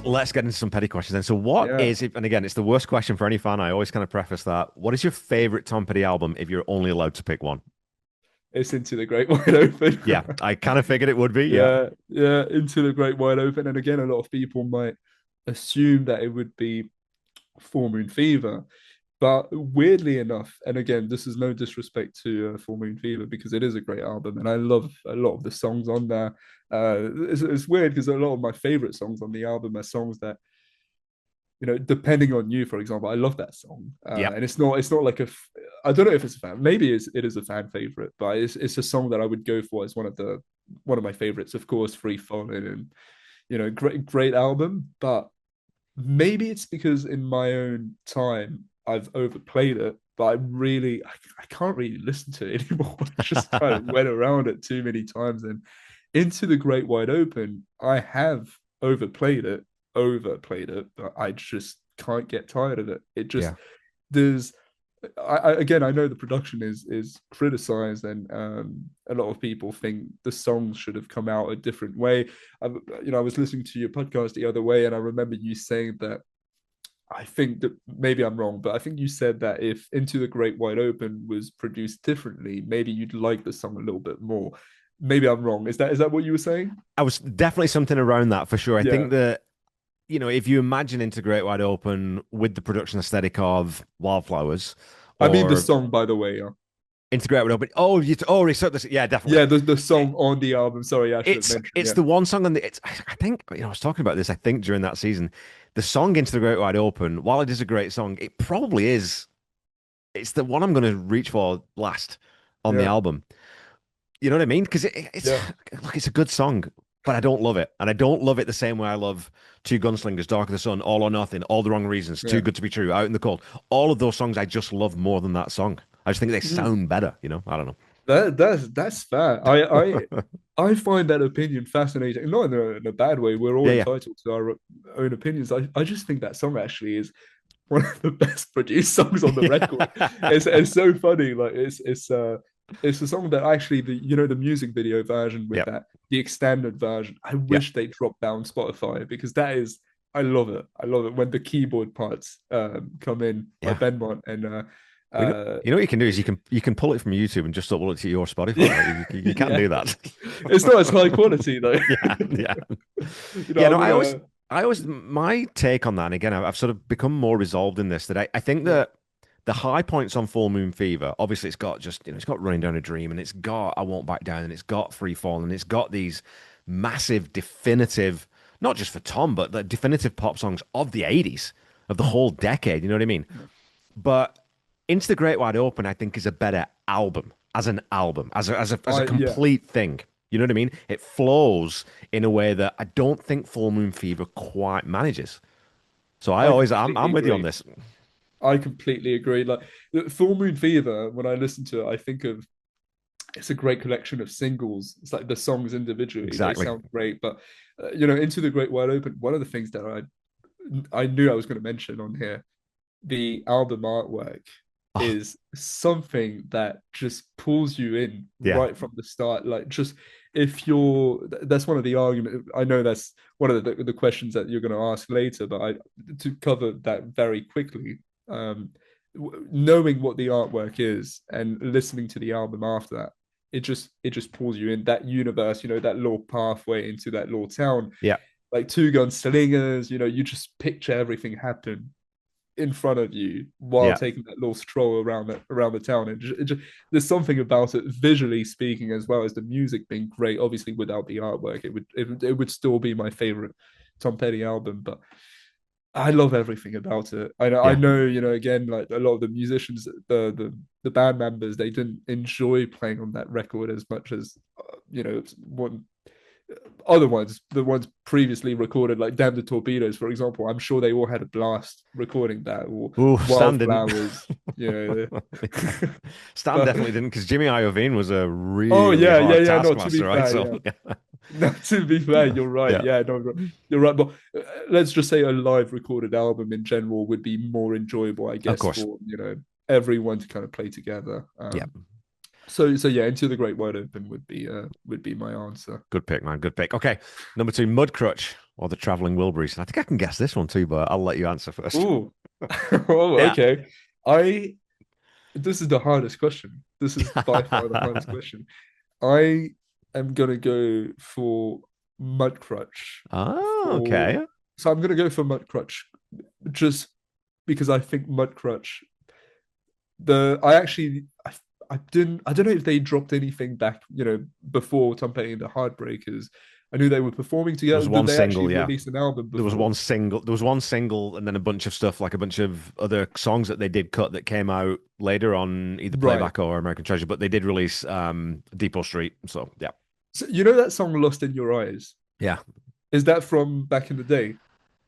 let's get into some petty questions then. So what Yeah, is it? And again, it's the worst question for any fan. I always kind of preface that. What is your favorite Tom Petty album if you're only allowed to pick one? it's Into the Great Wide Open. Yeah, I kind of figured it would be. Yeah. Yeah, yeah, Into the Great Wide Open. And again, a lot of people might assume that it would be Full Moon Fever. But weirdly enough, and again, this is no disrespect to Full Moon Fever because it is a great album, and I love a lot of the songs on there. It's weird because a lot of my favorite songs on the album are songs that, depending on you, for example, I love that song, Yeah. and it's not like I don't know if it's a fan, maybe it is a fan favorite, but it's a song that I would go for as one of my favorites. Of course, Free Falling, and great album, but maybe it's because in my own time I've overplayed it, but I can't really listen to it anymore. I just kind of went around it too many times. And Into the Great Wide Open, I have overplayed it, but I just can't get tired of it. It just Yeah. there's again, I know the production is criticized, and a lot of people think the songs should have come out a different way. I was listening to your podcast the other way, and I remember you saying that. I think that maybe I'm wrong, but I think you said that if Into the Great Wide Open was produced differently, maybe you'd like the song a little bit more. Maybe I'm wrong. Is that what you were saying? I was definitely something around that for sure. I Yeah. think that, if you imagine Into Great Wide Open with the production aesthetic of Wildflowers I mean the or song, by the way. Yeah. Into Great Wide Open, oh, you already said this. Yeah, definitely. Yeah, the song on the album. Sorry, I should have mentioned. It's Yeah. the one song on the. I think I was talking about this. I think during that season, the song "Into the Great Wide Open," while it is a great song, it probably is. It's the one I'm going to reach for last on the Yeah. album. You know what I mean? Because it's Yeah. look, it's a good song, but I don't love it, and I don't love it the same way I love Two Gunslingers, Dark of the Sun, All or Nothing, All the Wrong Reasons, Too Yeah. Good to Be True, Out in the Cold. All of those songs I just love more than that song. I just think they Mm. sound better. I don't That's fair. know. I find that opinion fascinating. Not in a bad way. We're all Yeah, yeah, entitled to our own opinions. I just think that song actually is one of the best produced songs on the record. yeah, It's so funny. Like it's a song that actually the music video version with yeah, that the extended version. I yeah. wish they dropped down Spotify because that is I love it. I love it when the keyboard parts come in by Yeah. Benmont and Well, uh what you can do is you can pull it from YouTube and just upload it to your Spotify. yeah Right? You can yeah. do that. It's not as high quality though. Yeah, yeah, yeah. I'm No, I always, gonna I always, my take on that, and again, I've sort of become more resolved in this that I think yeah. that the high points on Full Moon Fever, obviously, it's got just it's got Running Down a Dream, and it's got I Won't Back Down, and it's got Free Fall, and it's got these massive, definitive, not just for Tom, but the definitive pop songs of the '80s, of the whole decade. You know what I mean? But Into the Great Wide Open, I think, is a better album, as a Yeah, complete thing. You know what I mean? It flows in a way that I don't think Full Moon Fever quite manages. So I I'm completely with you on agree. this. I completely agree. Like Full Moon Fever, when I listen to it, I think of it's a great collection of singles. It's like the songs individually, they Exactly. sound great. But Into the Great Wide Open, one of the things that I knew I was going to mention on here, the album artwork Oh, is something that just pulls you in yeah. right from the start. Like just if you're that's one of the argument. I know that's one of the questions that you're going to ask later, but I to cover that very quickly. Um, Knowing what the artwork is and listening to the album after that, it just pulls you in that universe. That little pathway into that little town, Yeah. like Two Gun Slingers. You just picture everything happen in front of you while Yeah. taking that little stroll around the town. There's something about it, visually speaking, as well as the music being great. Obviously, without the artwork, it would still be my favorite Tom Petty album. But I love everything about it. I Yeah. know, again, like a lot of the musicians, the band members, they didn't enjoy playing on that record as much as one other ones, the ones previously recorded, like Damn the Torpedoes, for example. I'm sure they all had a blast recording that, or Ooh, Stan didn't. Wildflowers. Yeah, Stan but definitely didn't because Jimmy Iovine was a oh really yeah, yeah, hard yeah. No, to be taskmaster, right? fair, So yeah. No, to be fair, you're right. yeah. Yeah, no, no, you're right. But let's just say a live recorded album in general would be more enjoyable, I Of guess, course. for everyone to kind of play together. Yeah. So yeah, Into the Great Wide Open would be my answer. Good pick, man. Good pick. Okay. Number two, Mudcrutch. or the Traveling Wilburys? I think I can guess this one too, but I'll let you answer first. Ooh. Oh, Yeah. okay. I This is the hardest question. This is by far the hardest question. I am gonna go for Mudcrutch Oh, for okay. so I'm gonna go for Mudcrutch just because I think Mudcrutch the I actually I don't know if they dropped anything back, before Tom Petty and the Heartbreakers. I knew they were performing There together. was Did one they actually single, yeah. release an album There was before? one single. There was one single, and then a bunch of stuff, like a bunch of other songs that they did cut that came out later on either Right. Playback or American Treasure. But they did release Depot Street. So yeah, So you know that song "Lost in Your Eyes"? yeah. Is that from back in the day?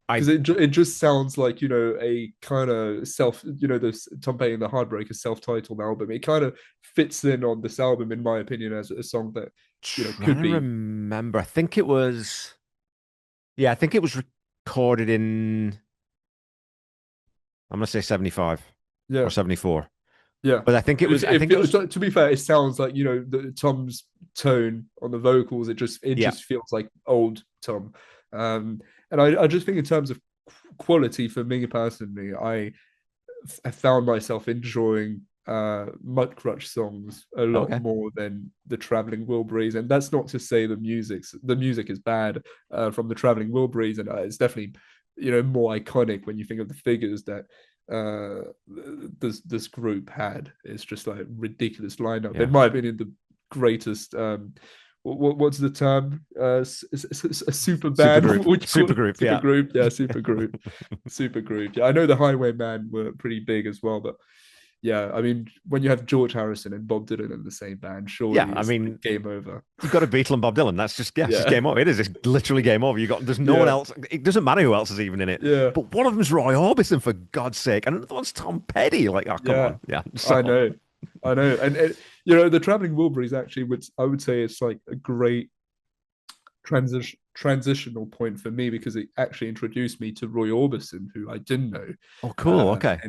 I Because it just sounds like a kind of this Tom Petty and the Heartbreakers self-titled album. It kind of fits in on this album, in my opinion, as a song that trying could to be. remember. I think it was. Yeah, I think it was recorded in. I'm gonna say 75 or Yeah. 74. Yeah, But I think it but was. I it think it feels, was. to be fair, it sounds like Tom's tone on the vocals. It Yeah. just feels like old Tom, and I just think in terms of quality for me personally, I found myself enjoying Mudcrutch songs a lot Okay. more than the Traveling Wilburys, and that's not to say the music is bad from the Traveling Wilburys, and it's definitely more iconic when you think of the figures that this group had. It's just like ridiculous lineup. Yeah. In my opinion, the greatest. What's the term? A super Super band? group. What would you call Super it? group. Super Yeah. group? Yeah, super group. Super group. Yeah, I know the Highwaymen were pretty big as well, but yeah, I mean, when you have George Harrison and Bob Dylan in the same band, Yeah. surely I it's like mean, game over. you've got a Beatle and Bob Dylan. That's just, yeah, it's just Yeah, game over. It is. It's literally game over. You got there's no one yeah, else. It doesn't matter who else is even in it. yeah, But one of them's Roy Orbison, for God's sake, and another one's Tom Petty. Like, oh, come yeah. on. Yeah. I So know, I know, and the Traveling Wilburys actually would I would say it's like a great transitional point for me because it actually introduced me to Roy Orbison, who I didn't know, oh cool. Okay.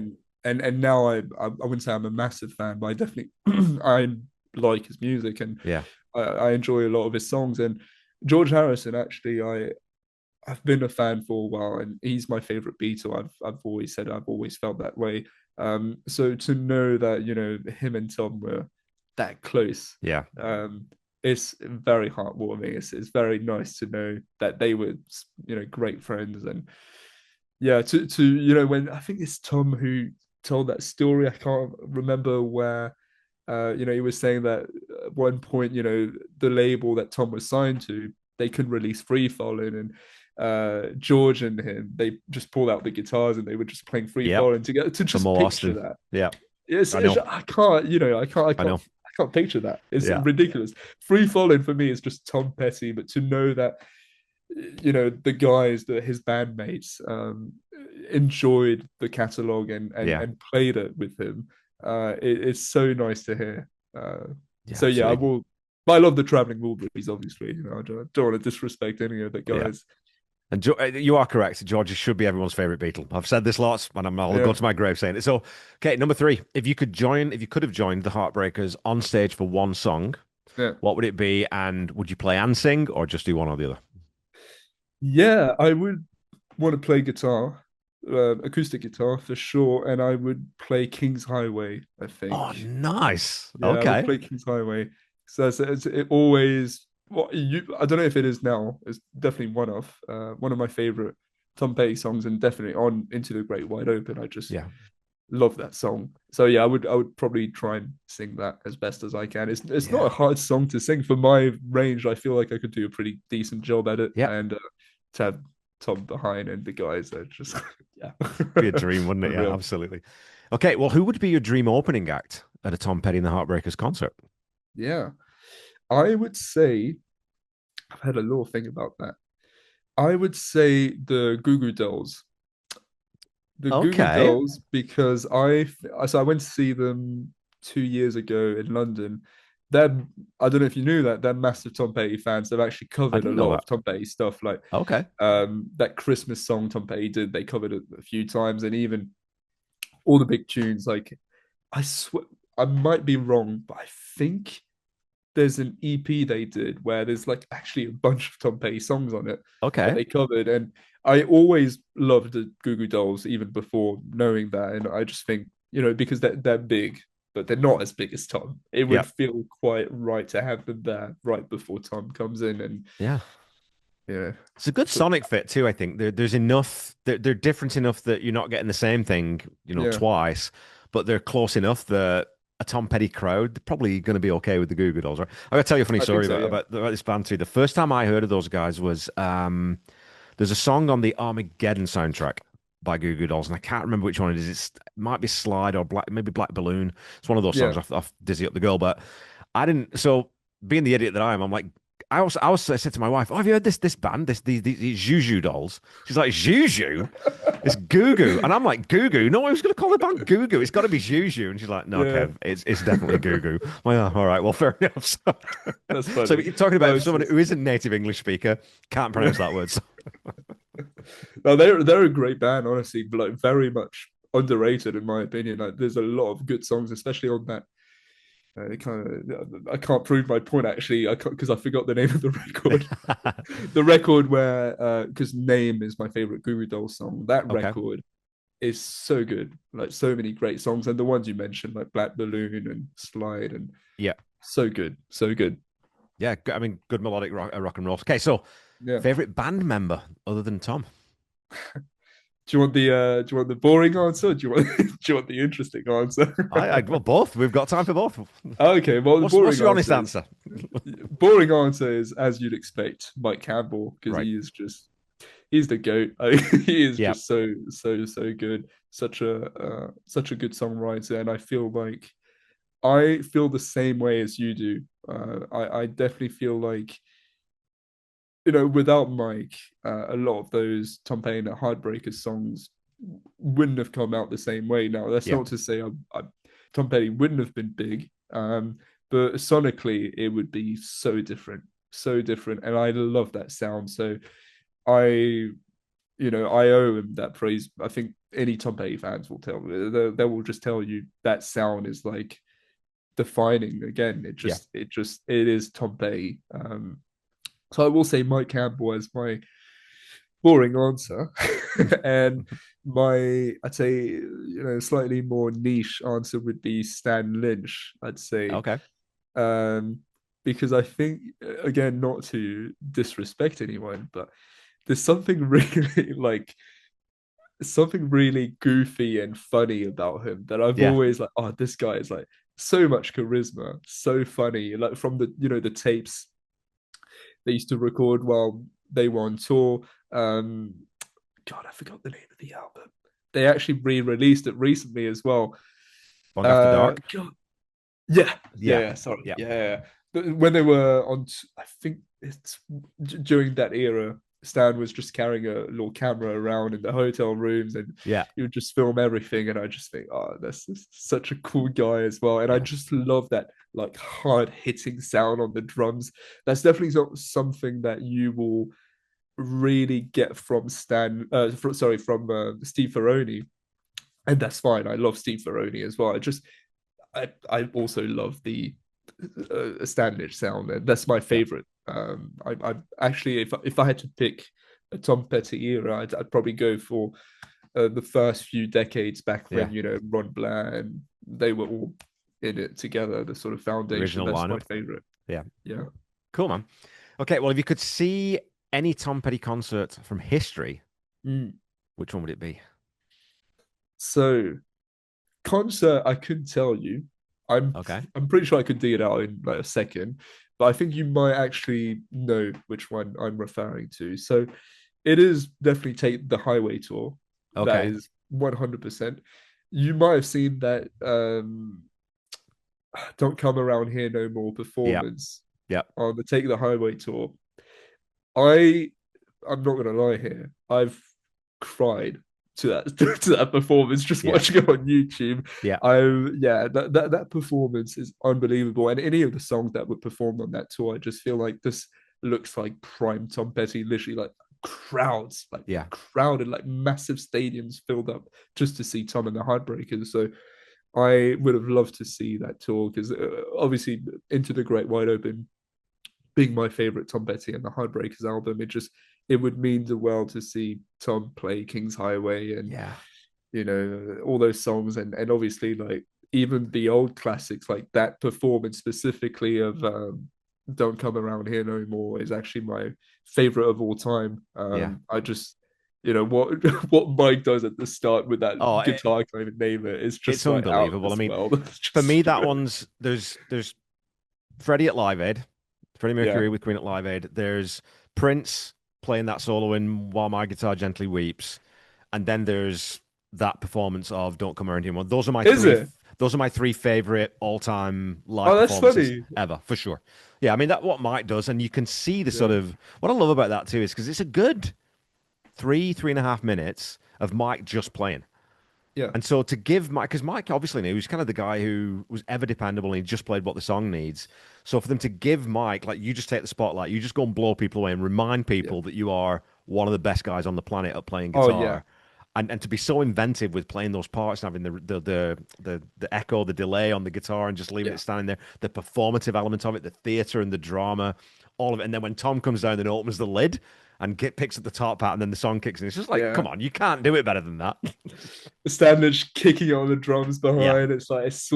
and now I wouldn't say I'm a massive fan, but I definitely I like his music and Yeah. I enjoy a lot of his songs. And George Harrison, actually, I've been a fan for a while, and he's my favorite Beatle. I've always said I've always felt that way. So to know that him and Tom were that close, Yeah. it's very heartwarming. It's very nice to know that they were great friends. And yeah, to when I think it's Tom who told that story. I can't remember where. He was saying that at one point, the label that Tom was signed to, they couldn't release Free Falling, and George and him, they just pulled out the guitars and they were just playing Free Yep. Falling together to For just more picture Austin. that. Yeah. I It's know. I can't, I know. I can't picture that. It's Yeah. ridiculous. Free Falling for me is just Tom Petty, but to know that the guys that his bandmates enjoyed the catalog Yeah. and played it with him, it's so nice to hear. Yeah. So yeah, I Absolutely. will. But I love the Traveling Wilburys, obviously. I don't want to disrespect any of the Yeah. guys. And you are correct. George should be everyone's favorite Beatle. I've said this lots, and I'll go Yeah. to my grave saying it. So, okay, number three. If you could have joined the Heartbreakers on stage for one song, Yeah. what would it be? And would you play and sing, or just do one or the other? Yeah, I would want to play guitar, acoustic guitar for sure, and I would play King's Highway, I Oh, think. nice. Yeah, I would Okay. play King's Highway. So it always I don't know if it is now. It's definitely one of my favorite Tom Petty songs, and definitely on Into the Great Wide Open. I just Yeah. love that song. So yeah, I would probably try and sing that as best as I can. It's not a Yeah. hard song to sing for my range. I feel like I could do a pretty decent job at it, Yeah. and to have Tom behind and the guys that just yeah, Be a dream, wouldn't it? Yeah, unreal. absolutely. Okay. Well, who would be your dream opening act at a Tom Petty and the Heartbreakers concert? Yeah, I would say I've had a little thing about that. I would say the Goo Goo Dolls. The Goo Goo Okay. Dolls because I went to see them 2 years ago in London. They're I don't know if you knew that they're massive Tom Petty fans. They've actually I covered a didn't know lot that. of Tom Petty stuff, like Okay. that Christmas song Tom Petty did. They covered it a few times, and even all the big tunes. Like I swear, I might be wrong, but I think there's an EP they did where there's like actually a bunch of Tom Petty songs on it that Okay. they covered, and I always loved the Goo Goo Dolls even before knowing that, and I just think because they're big, but they're not as big as Tom. It would Yep. feel quite right to have them there right before Tom comes in, and Yeah. yeah, It's a good but sonic fit too, I think. There's enough, they're different enough that you're not getting the same thing, yeah, twice, but they're close enough that a Tom Petty crowd, they're probably going to be okay with the Goo Goo Dolls, right? I got to tell you a funny I think story so. about, Yeah, about this band too. The first time I heard of those guys was there's a song on the Armageddon soundtrack by Goo Goo Dolls, and I can't remember which one it is. It might be Slide or Black, maybe Black Balloon. It's one of those songs yeah. off Dizzy Up the Girl, but I didn't. So being the idiot that I am, I'm like, I said to my wife, "Oh, have you heard this band? These Juju Dolls?" She's like, "Juju? It's Goo Goo," and I'm like, "Goo Goo? No, I was going to call the band Goo Goo. It's got to be Juju." And she's like, "No, Yeah, Kev, it's definitely Goo Goo." I'm like, "Oh, all right, well, fair enough." that's So, funny. you're talking No, about it's someone just who isn't native English speaker, can't pronounce that word. So, no, they're a great band, honestly, but like very much underrated in my opinion. Like, there's a lot of good songs, especially on that. I can't prove my point actually. I can't because I forgot the name of the record. The record where because Name is my favorite Guru Doll song. That okay, record is so good. Like so many great songs, and the ones you mentioned, like Black Balloon and Slide, and yeah, so good, so good. yeah. I mean, good melodic rock and roll. Okay, so Yeah. favorite band member other than Tom? Do you want the boring answer? Or do you want do you want the interesting answer? Well, both. We've got time for both. Okay, well, the What's your honest is answer? boring answer is as you'd expect, Mike Campbell, because Right. he's the goat. I mean, he is Yeah. just so good. Such a good songwriter, and I feel the same way as you do. I definitely feel like without Mike, a lot of those Tom Petty Heartbreakers songs wouldn't have come out the same way. Now, that's Yeah. not to say Tom Petty wouldn't have been big, but sonically it would be so different, and I love that sound. So I, I owe him that praise. I think any Tom Petty fans will tell me they will just tell you that sound is like defining again. Yeah. It is Tom Petty. So I will say Mike Campbell as my boring answer, and my I'd say slightly more niche answer would be Stan Lynch. I'd say Okay. um, because I think again not to disrespect anyone, but there's something really something really goofy and funny about him that I've Yeah. always like. Oh, this guy is like so much charisma, so funny. Like from the tapes they used to record while they were on tour. Um, God, I forgot the name of the album. They actually re-released it recently as well. Long After Dark. God, yeah, Yeah. sorry, Yeah. yeah. When they were on, I think it's during that era. Stan was just carrying a little camera around in the hotel rooms, and Yeah. he would just film everything. And I just think, oh, that's such a cool guy as well. And I Yeah. just love that like hard hitting sound on the drums. That's definitely not something that you will really get from Steve Ferroni, and that's fine. I love Steve Ferroni as well. I also love the Standish sound, and that's my Yeah. favorite. I actually, if I had to pick a Tom Petty era, I'd probably go for the first few decades back Yeah. when Ron Blair and they were all in it together. The sort of foundation. Original That's my lineup. favorite. Yeah. Yeah. Cool, man. Okay. Well, if you could see any Tom Petty concert from history, Mm. which one would it be? So concert, I couldn't tell you. I'm Okay. I'm pretty sure I could dig it out in like a second, but I think you might actually know which one I'm referring to. So it is definitely Take the Highway tour. That Okay. is 100%. You might have seen that Don't Come Around Here No More Yeah. performance Yeah. on the Take the Highway tour. I I'm not gonna lie here. I've cried to that to that performance just Yeah. watching it on YouTube. Yeah. That performance is unbelievable. And any of the songs that were performed on that tour, I just feel like this looks like prime Tom Petty, literally like crowds, like Yeah. crowded, like massive stadiums filled up just to see Tom and the Heartbreakers. So I would have loved to see that tour because obviously Into the Great Wide Open being my favorite Tom Petty and the Heartbreakers album, it would mean the world to see Tom play King's Highway and Yeah. all those songs and obviously like even the old classics like that performance specifically of Don't Come Around Here No More is actually my favorite of all time. Yeah. I just what what Mike does at the start with that Oh, guitar kind of name it is it's just like out of unbelievable. I this mean, world. It's for me, just that one's there's Freddie at Live Aid, Freddie yeah, Mercury with Queen at Live Aid. There's Prince playing that solo in While My Guitar Gently Weeps, and then there's that performance of Don't Come Around Here. Those are my is three. it? Those are my three favorite all-time live Oh, that's performances funny. ever, for sure. Yeah, I mean that what Mike does, and you can see the sort Yeah, of what I love about that too is because it's a good 3.5 minutes of Mike just playing. yeah, And so to give Mike, because Mike obviously knew he was kind of the guy who was ever dependable and he just played what the song needs. So for them to give Mike, like you just take the spotlight, you just go and blow people away and remind yeah. people that you are one of the best guys on the planet at playing Oh yeah, guitar. And to be so inventive with playing those parts and having the echo, the delay on the guitar and just leaving yeah, it standing there, the performative element of it, the theater and the drama, all of it. And then when Tom comes down and opens the lid and picks up the top hat and then the song kicks in, it's just like, yeah. come on, you can't do it better than that. Standish kicking on the drums Yeah, behind. It's like it's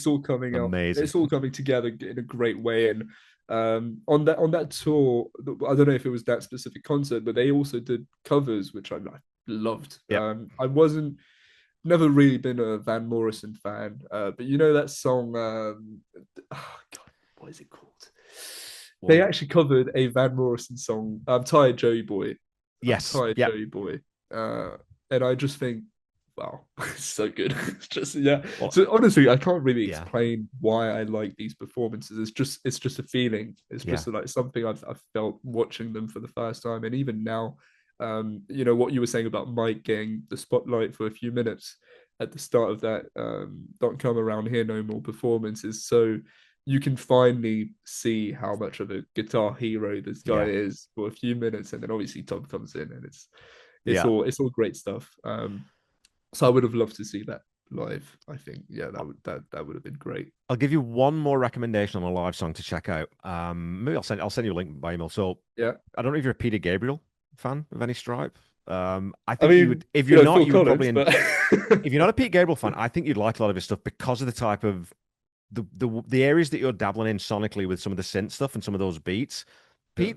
all coming up. amazing. It's all coming together in a great way. And on that tour, I don't know if it was that specific concert, but they also did covers, which I loved. Yeah. I wasn't never really been a Van Morrison fan, but you know that song. Oh God, what is it called? They Well, actually covered a Van Morrison song. I'm tired, Joey Boy. I'm yes. tired, Yeah. Joey Boy. And I just think, wow, it's so good. It's just yeah. Well, So honestly, I can't really yeah. explain why I like these performances. It's just a feeling. It's Yeah. just like something I've felt watching them for the first time, and even now, what you were saying about Mike getting the spotlight for a few minutes at the start of that "Don't Come Around Here No More" performance is so you can finally see how much of a guitar hero this guy Yeah. is for a few minutes, and then obviously Tom comes in, and it's Yeah. all great stuff. So I would have loved to see that live. I think, yeah, that would have been great. I'll give you one more recommendation on a live song to check out. Maybe I'll send you a link by email. So Yeah, I don't know if you're a Peter Gabriel fan of any stripe. I I think you would mean, if you're not, Phil you would probably Collins, but if you're not a Pete Gabriel fan, I think you'd like a lot of his stuff because of the type of the areas that you're dabbling in sonically with some of the synth stuff and some of those beats. yeah,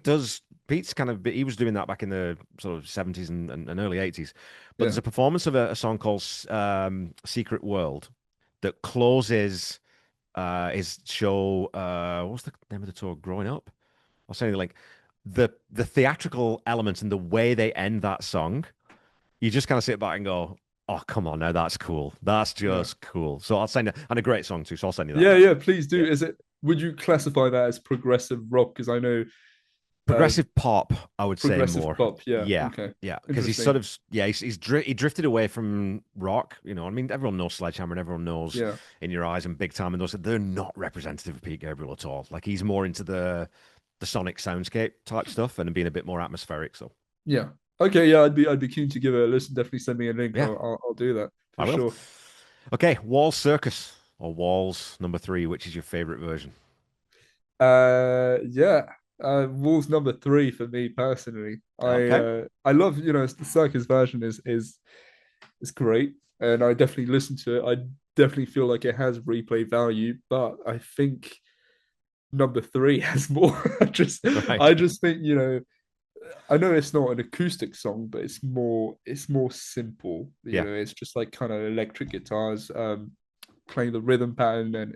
Pete's kind of he was doing that back in the sort of 70s and early 80s. But there's yeah, a performance of a song called Secret World that closes his show. What's the name of the tour? Growing Up. I'll send you the link. The theatrical elements and the way they end that song, you just kind of sit back and go, "Oh, come on, now that's cool. That's yeah, just cool." So I'll send you, and a great song too. So I'll send you that yeah, now. yeah. Please do. Yeah. Is it? Would you classify that as progressive rock? Because I know um, Progressive pop, I would say progressive more. pop. Yeah. Yeah, Okay. yeah, because he's Interesting. sort of he drifted away from rock. I mean, everyone knows Sledgehammer and everyone knows Yeah. In Your Eyes and Big Time, and those they're not representative of Pete Gabriel at all. Like he's more into the sonic soundscape type stuff and being a bit more atmospheric. So Yeah. Okay. Yeah. I'd be keen to give it a listen. Definitely send me a link. yeah, I'll do that I for will. sure. Okay, Walls Circus or Walls number three, which is your favorite version? Yeah. Wolves number three for me personally. Okay, I love the circus version is great, and I definitely listen to it. I definitely feel like it has replay value, but I think number three has more. right. I just think I know it's not an acoustic song, but it's more simple. Yeah, It's just like kind of electric guitars playing the rhythm pattern, and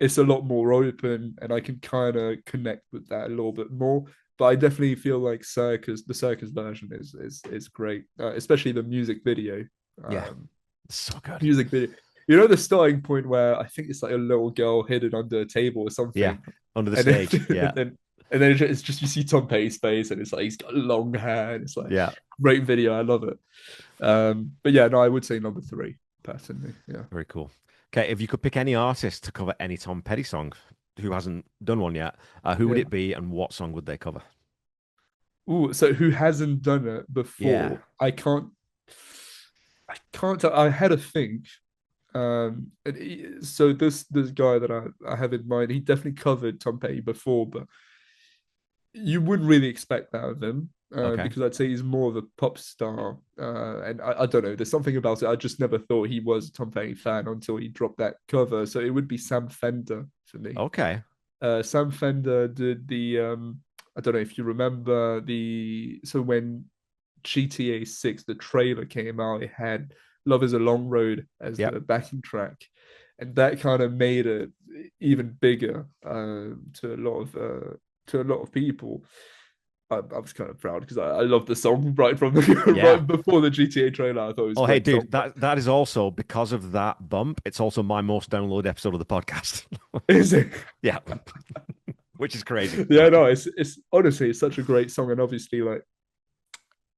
it's a lot more open, and I can kind of connect with that a little bit more. But I definitely feel like the circus version is great, especially the music video. yeah, Um, so good. music video. You know the starting point where I think it's like a little girl hidden under a table or Yeah, something, under the and then stage. and Yeah, then and then it's just you see Tom Petty's face, and it's like he's got long hair, and it's like yeah, great video. I love it. But yeah, no, I would say number three personally. Yeah, very cool. Okay, if you could pick any artist to cover any Tom Petty song who hasn't done one yet, who would yeah. it be and what song would they cover? Ooh, so who hasn't done it Yeah, before? I can't. I had a think. So this guy that I have in mind, he definitely covered Tom Petty before, but you wouldn't really expect that of him. Okay. Because I'd say he's more of a pop star, and I don't know. There's something about it. I just never thought he was a Tom Petty fan until he dropped that cover. So it would be Sam Fender for me. Okay. Sam Fender did the I don't know if you remember the so when GTA 6 the trailer came out, it had Love is a Long Road as Yep. the backing track, and that kind of made it even bigger to a lot of people. I was kind of proud because I love the song right from the Yeah. right before the GTA trailer. I thought it was a Oh, hey, great song. dude, that is also because of that bump. It's also my most downloaded episode of the podcast. Is it? Yeah, which is crazy. Yeah, no, it's honestly it's such a great song, and obviously like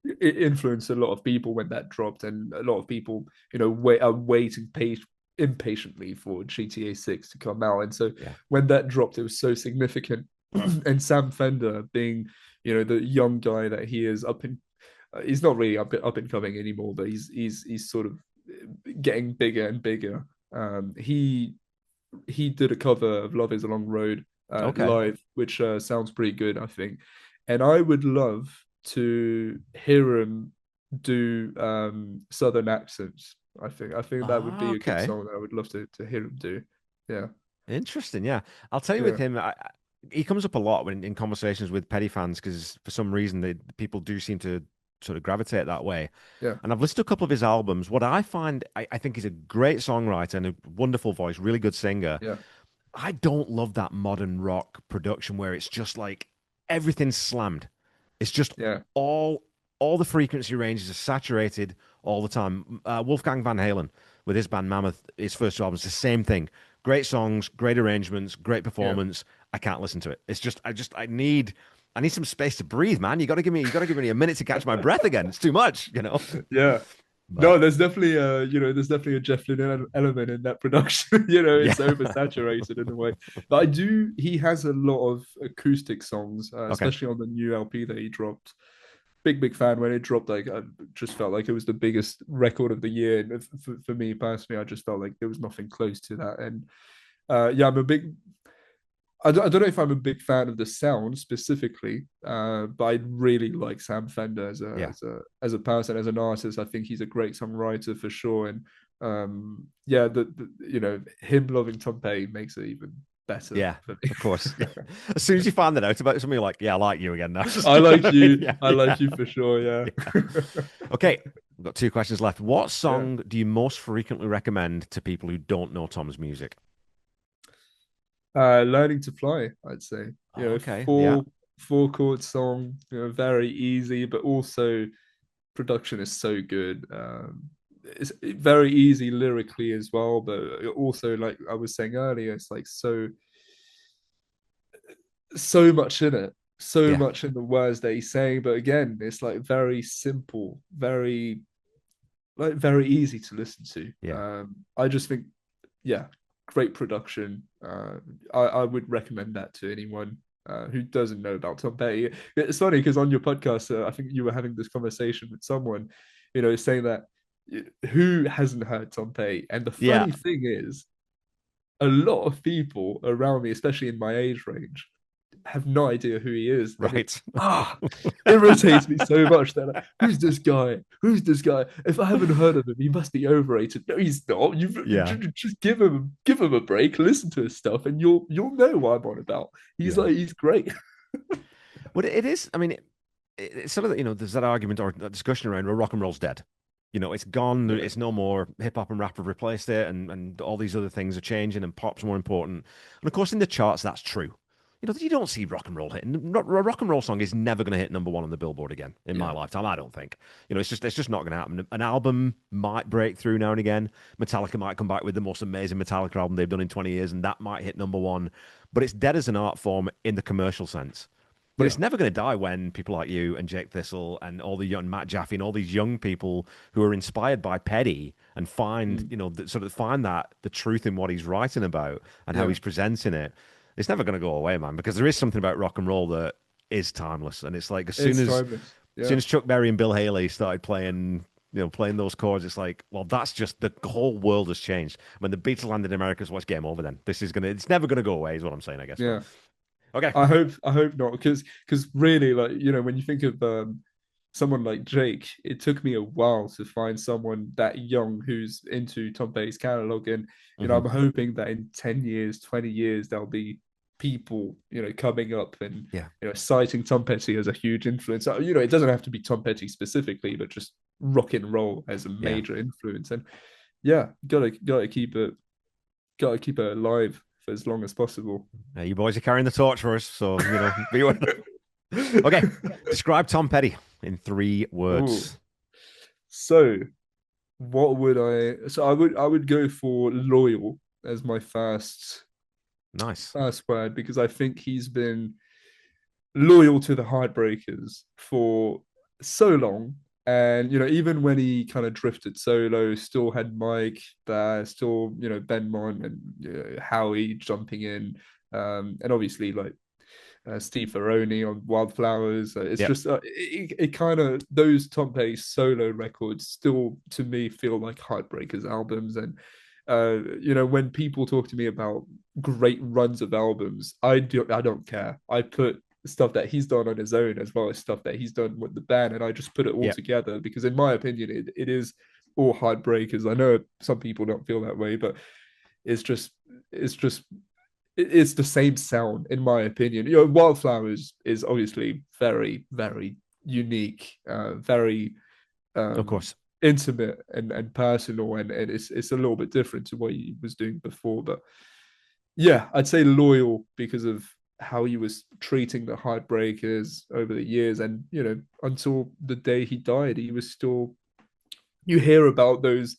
it influenced a lot of people when that dropped, and a lot of people, are waiting impatiently for GTA 6 to come out. And so Yeah. when that dropped, it was so significant. And Sam Fender, being, the young guy that he is, he's not really up and coming anymore, but he's sort of getting bigger and bigger. He did a cover of Love Is a Long Road Okay. live, which sounds pretty good, I think. And I would love to hear him do Southern accents. I think that would Ah, be a good okay. song that I would love to hear him do. Yeah, Interesting. Yeah. I'll tell you with yeah, him, he comes up a lot when in conversations with Petty fans because for some reason people do seem to sort of gravitate that way. yeah, And I've listened to a couple of his albums. What I find, I think he's a great songwriter and a wonderful voice, really good singer. yeah, I don't love that modern rock production where it's just like everything's slammed. It's just yeah, all all the frequency ranges are saturated all the time. Wolfgang Van Halen with his band Mammoth, his first album, it's the same thing. Great songs, great arrangements, great yeah, performance. I can't listen to it. It's just I need some space to breathe, man. You got to give me a minute to catch my breath again. It's too much, you know. yeah. No, But there's definitely a Jeff Lynne element in that production. yeah, It's oversaturated in a way. But he has a lot of acoustic songs, okay, especially on the new LP that he dropped. Big fan when it dropped. Like I just felt like it was the biggest record of the year. And for me personally, I just felt like there was nothing close to that. And yeah, I don't know if I'm a big fan of the sound specifically, but I really like Sam Fender yeah, as a person, as an artist. I think he's a great songwriter for sure. And yeah, him loving Tom Petty makes it even better yeah. for me. Of course. Yeah. As soon as you find that out about something, you're like, yeah, I like you again now. I You know like what I mean? you. Yeah, I yeah, like you for sure. yeah. Yeah. Okay, we've got two questions left. What Yeah. song do you most frequently recommend to people who don't know Tom's music? Learning to fly, I'd say. Oh, okay, yeah, Four chord song, very easy, but also production is so good. It's very easy lyrically as well, but also like I was saying earlier, it's like so much in it, so yeah, much in the words that he's saying. But again, it's like very simple, very easy to listen to. yeah, I just think, yeah, great production. I would recommend that to anyone who doesn't know about Tom Petty. It's funny because on your podcast, I think you were having this conversation with someone, saying that who hasn't heard Tom Petty? And the yeah. funny thing is, a lot of people around me, especially in my age range, have no idea who he is, and it Right. irritates me so much that who's this guy? Who's this guy? If I haven't heard of him, he must be overrated. No, he's not. You Yeah, just give him a break, listen to his stuff, and you'll know what I'm on about. yeah. He's great. But it is. I mean, it's sort of there's that argument or that discussion around where rock and roll's dead. It's gone. Yeah, It's no more. Hip hop and rap have replaced it, and all these other things are changing, and pop's more important. And of course, in the charts, that's true. You don't see rock and roll hitting. A rock and roll song is never going to hit number one on the Billboard again in my yeah, lifetime. I don't think. It's just not going to happen. An album might break through now and again. Metallica might come back with the most amazing Metallica album they've done in 20 years, and that might hit number one. But it's dead as an art form in the commercial sense. But yeah, it's never going to die when people like you and Jake Thistle and all the young Matt Jaffe and all these young people who are inspired by Petty and find, mm, sort of find that the truth in what he's writing about and how yeah. he's presenting it. It's never going to go away, man, because there is something about rock and roll that is timeless. And it's like as soon It's as timeless. as soon Yeah, as Chuck Berry and Bill Haley started playing, playing those chords. It's like, well, that's just the whole world has changed. When the Beatles landed in America, it's what's game over then. It's never gonna go away, is what I'm saying, I guess. But Yeah. okay. I hope not, because really, like, when you think of someone like Jake, it took me a while to find someone that young who's into Tom Petty's catalog, and I'm Hmm. hoping that in 10 years, 20 years, there'll be people coming up and Yeah. citing Tom Petty as a huge influence. It doesn't have to be Tom Petty specifically, but just rock and roll as a Yeah. major influence, and yeah, gotta keep it alive for as long as possible. You boys are carrying the torch for us, so be aware. Okay. Describe Tom Petty in three Oh, words. so what would I? So I would go for loyal as my first Nice. first word, because I think he's been loyal to the Heartbreakers for so long. And even when he kind of drifted solo, still had Mike there, still Ben Mon and Howie jumping in, and obviously like Steve Ferroni on Wildflowers. It's Yeah. just it kind of, those Tom Petty solo records still to me feel like Heartbreakers albums. And when people talk to me about great runs of albums, I don't care. I put stuff that he's done on his own as well as stuff that he's done with the band, and I just put it all Yeah. together because in my opinion it is all Heartbreakers. I know some people don't feel that way, but it's just it's just it's the same sound in my opinion. Wildflowers is obviously very, very unique, very Of um course. intimate and personal, and it's a little bit different to what he was doing before. But yeah, I'd say loyal because of how he was treating the Heartbreakers over the years, and until the day he died, he was still, you hear about those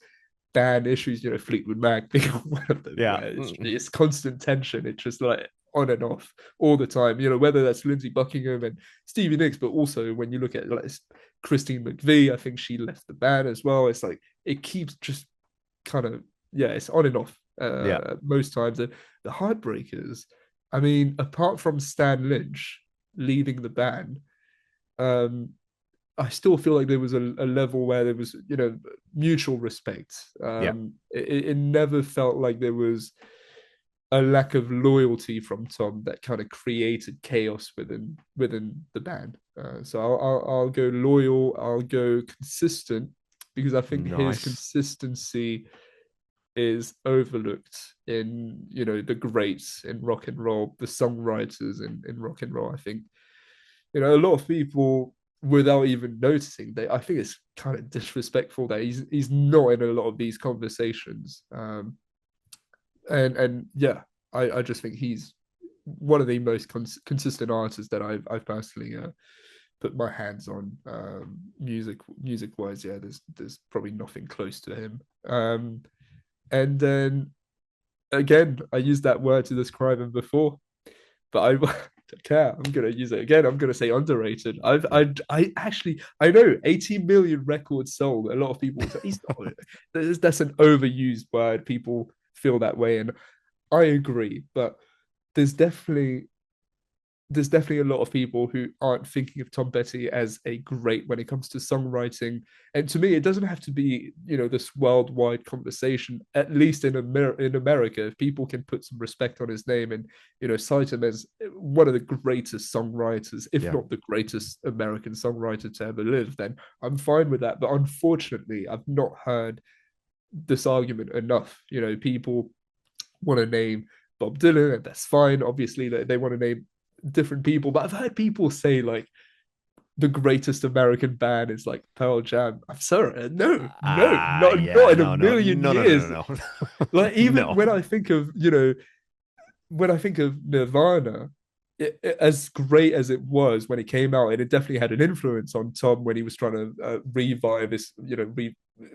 band issues, Fleetwood Mac being one of them, Yeah. where it's constant tension. It's just like on and off all the time, whether that's Lindsey Buckingham and Stevie Nicks, but also when you look at like Christine McVie, I think she left the band as well. It's like it keeps just kind of, yeah, it's on and off Yeah. most times. And the Heartbreakers, I mean, apart from Stan Lynch leaving the band, um, I still feel like there was a level where there was, mutual respect. Yeah. It never felt like there was a lack of loyalty from Tom that kind of created chaos within the band. So I'll go loyal. I'll go consistent because I think his Nice. consistency is overlooked in the greats in rock and roll, the songwriters in rock and roll. I think a lot of people, without even noticing, I think it's kind of disrespectful that he's not in a lot of these conversations. And yeah, I just think he's one of the most consistent artists that I've personally put my hands on. Music wise, yeah, there's probably nothing close to him. And then again, I used that word to describe him before, but I don't care. I'm gonna use it again. I'm gonna say underrated. Yeah. I actually, I know 18 million records sold. A lot of people say he's not. That's an overused word. People feel that way, and I agree. But there's definitely there's definitely a lot of people who aren't thinking of Tom Petty as a great when it comes to songwriting. And to me, it doesn't have to be, this worldwide conversation. At least in America, if people can put some respect on his name and, cite him as one of the greatest songwriters, if Yeah. not the greatest American songwriter to ever live, then I'm fine with that. But unfortunately, I've not heard this argument enough. People want to name Bob Dylan, and that's fine. Obviously, they want to name different people, but I've heard people say like the greatest American band is like Pearl Jam. I'm sorry, no, no, not Yeah. in a No, no, million no, no, no, years. no, no. Like even No. when I think of when I think of Nirvana, as great as it was when it came out, and it definitely had an influence on Tom when he was trying to revive his,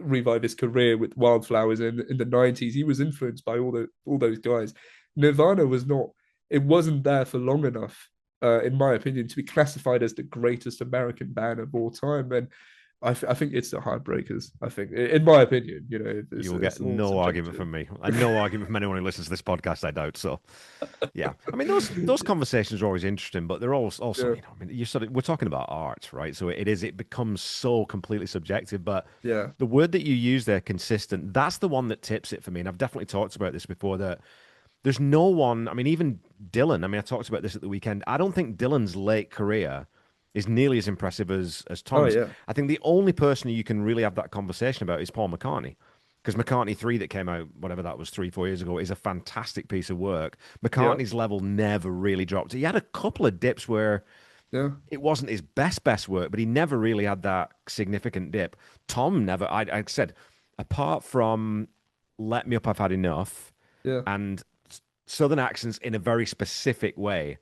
revive his career with Wildflowers in the '90s. He was influenced by all those guys. Nirvana was not. It wasn't there for long enough, in my opinion, to be classified as the greatest American band of all time. And I think it's the Heartbreakers. I think, in my opinion, You will it's get all no argument subjective. from me, and no argument from anyone who listens to this podcast. I doubt so. Yeah, I mean those conversations are always interesting, but they're also Yeah, I mean, we're talking about art, right? So it becomes so completely subjective. But yeah. the word that you use there, consistent, that's the one that tips it for me. And I've definitely talked about this before. That there's no one. I mean, even Dylan. I mean, I talked about this at the weekend. I don't think Dylan's late career is nearly as impressive as Oh Tom's. yeah, I think the only person you can really have that conversation about is Paul McCartney. Because McCartney 3 that came out, whatever that was, 3, 4 years ago, is a fantastic piece of work. yeah, McCartney's level never really dropped. He had a couple of dips where yeah, it wasn't his best work, but he never really had that significant dip. Tom never, I said, apart from Let Me Up, I've Had Enough yeah. and Southern Accents in a very specific way,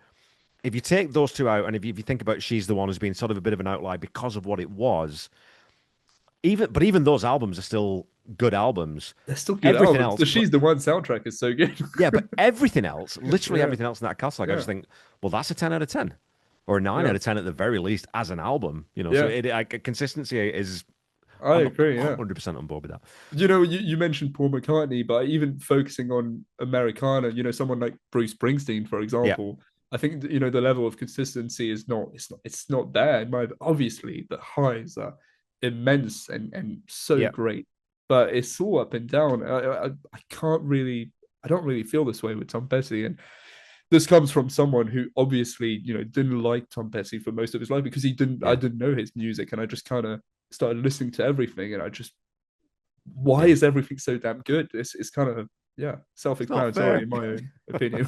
if you take those two out and if you think about She's the One as being sort of a bit of an outlier because of what it was, even those albums are still good albums. They're still good Everything albums. else, The but She's the One soundtrack is so good. yeah, but everything else, literally Yeah, everything else in that catalog, I yeah, just think, well, that's a 10 out of 10 or a 9 yeah, out of 10 at the very least as an album, you know. So yeah. consistency is, I I'm agree. Yeah. 100% on board with that. You mentioned Paul McCartney, but even focusing on Americana, someone like Bruce Springsteen, for Yeah, example, I think the level of consistency is not there. Obviously the highs are immense and so yeah, great, but it's all up and down. I can't really, I don't really feel this way with Tom Petty, and this comes from someone who obviously didn't like Tom Petty for most of his life because I yeah, didn't know his music, and I just kind of started listening to everything, and I just, why yeah. is everything so damn good? It's kind of, yeah, It's not self-explanatory fair. in my own opinion.